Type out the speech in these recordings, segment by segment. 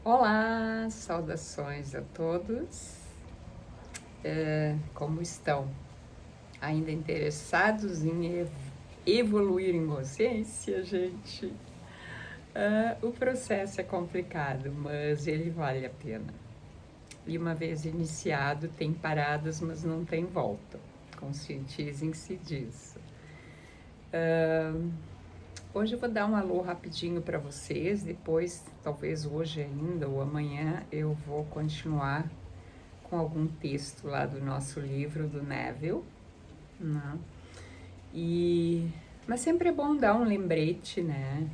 Olá, saudações a todos. Como estão? Ainda interessados em evoluir em consciência, gente? O processo é complicado, mas ele vale a pena. E uma vez iniciado, tem paradas, mas não tem volta. Conscientizem-se disso. Hoje eu vou dar um alô rapidinho para vocês, depois, talvez hoje ainda ou amanhã, eu vou continuar com algum texto lá do nosso livro do Neville, né? Mas sempre é bom dar um lembrete, né?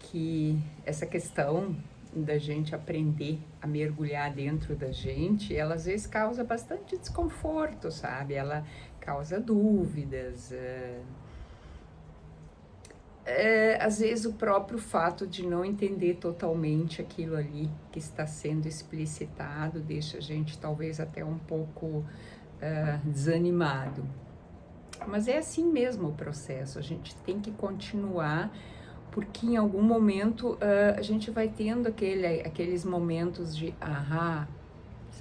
Que essa questão da gente aprender a mergulhar dentro da gente, ela às vezes causa bastante desconforto, sabe? Ela causa dúvidas. Às vezes o próprio fato de não entender totalmente aquilo ali que está sendo explicitado deixa a gente talvez até um pouco desanimado. Mas é assim mesmo o processo, a gente tem que continuar, porque em algum momento a gente vai tendo aqueles momentos de ahá,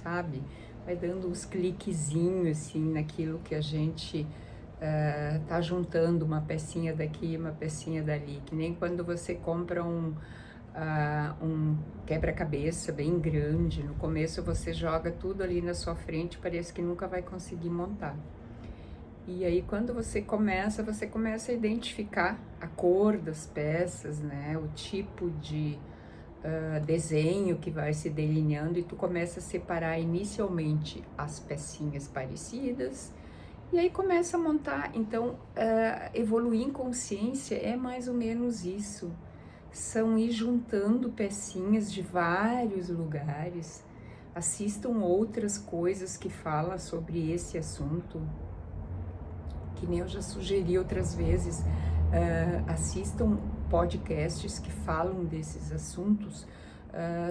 sabe? Vai dando uns cliquezinhos assim naquilo que a gente tá juntando uma pecinha daqui, uma pecinha dali, que nem quando você compra um quebra-cabeça bem grande, no começo você joga tudo ali na sua frente, parece que nunca vai conseguir montar. E aí quando você começa a identificar a cor das peças, né, o tipo de desenho que vai se delineando, e tu começa a separar inicialmente as pecinhas parecidas, e aí começa a montar. Então, evoluir em consciência é mais ou menos isso. São ir juntando pecinhas de vários lugares. Assistam outras coisas que falam sobre esse assunto, que nem eu já sugeri outras vezes. Assistam podcasts que falam desses assuntos.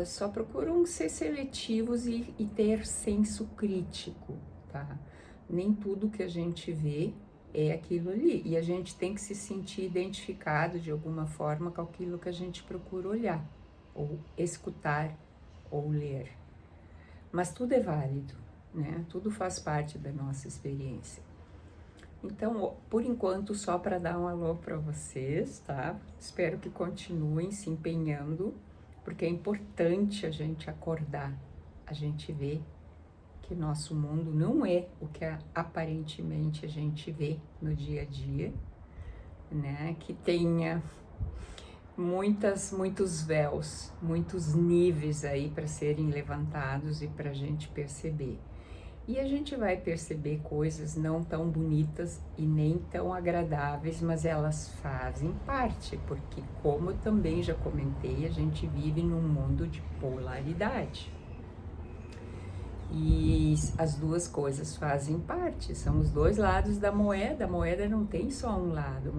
Só procuram ser seletivos e ter senso crítico, tá? Nem tudo que a gente vê é aquilo ali, e a gente tem que se sentir identificado de alguma forma com aquilo que a gente procura olhar, ou escutar, ou ler. Mas tudo é válido, né? Tudo faz parte da nossa experiência. Então, por enquanto, só para dar um alô para vocês, tá? Espero que continuem se empenhando, porque é importante a gente acordar, a gente ver que nosso mundo não é o que aparentemente a gente vê no dia a dia, né? Que tenha muitos véus, muitos níveis aí para serem levantados e para a gente perceber. E a gente vai perceber coisas não tão bonitas e nem tão agradáveis, mas elas fazem parte, porque, como eu também já comentei, a gente vive num mundo de polaridade. E as duas coisas fazem parte, são os dois lados da moeda. A moeda não tem só um lado.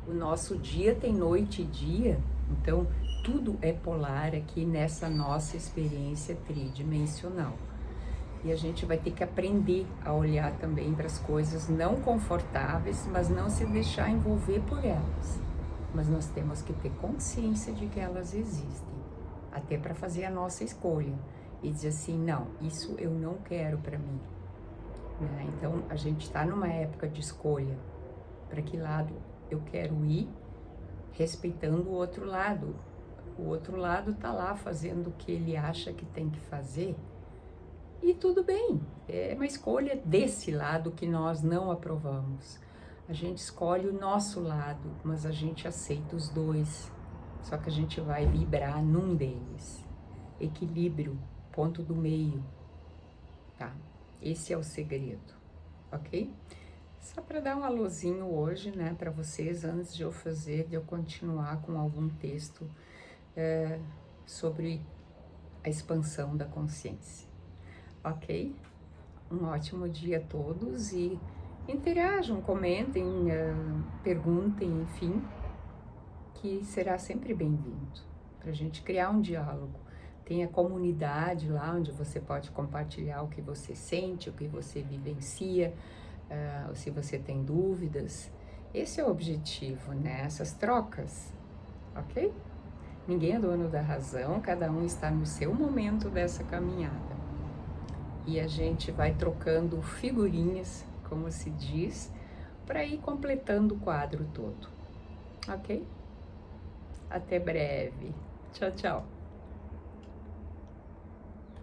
O nosso dia tem noite e dia, então tudo é polar aqui nessa nossa experiência tridimensional. E a gente vai ter que aprender a olhar também para as coisas não confortáveis, mas não se deixar envolver por elas. Mas nós temos que ter consciência de que elas existem, até para fazer a nossa escolha e dizer assim, não, isso eu não quero para mim. Né? Então a gente está numa época de escolha, para que lado eu quero ir, respeitando o outro lado. O outro lado está lá fazendo o que ele acha que tem que fazer, e tudo bem, é uma escolha desse lado que nós não aprovamos. A gente escolhe o nosso lado, mas a gente aceita os dois. Só que a gente vai vibrar num deles. Equilíbrio, ponto do meio, tá? Esse é o segredo, ok? Só para dar um alôzinho hoje, né, para vocês, antes de eu continuar com algum texto sobre a expansão da consciência. Ok? Um ótimo dia a todos e interajam, comentem, perguntem, enfim, que será sempre bem-vindo para a gente criar um diálogo. Tem a comunidade lá onde você pode compartilhar o que você sente, o que você vivencia, se você tem dúvidas. Esse é o objetivo, né? Essas trocas, ok? Ninguém é dono da razão, cada um está no seu momento dessa caminhada. E a gente vai trocando figurinhas, como se diz, para ir completando o quadro todo. Ok? Até breve. Tchau, tchau.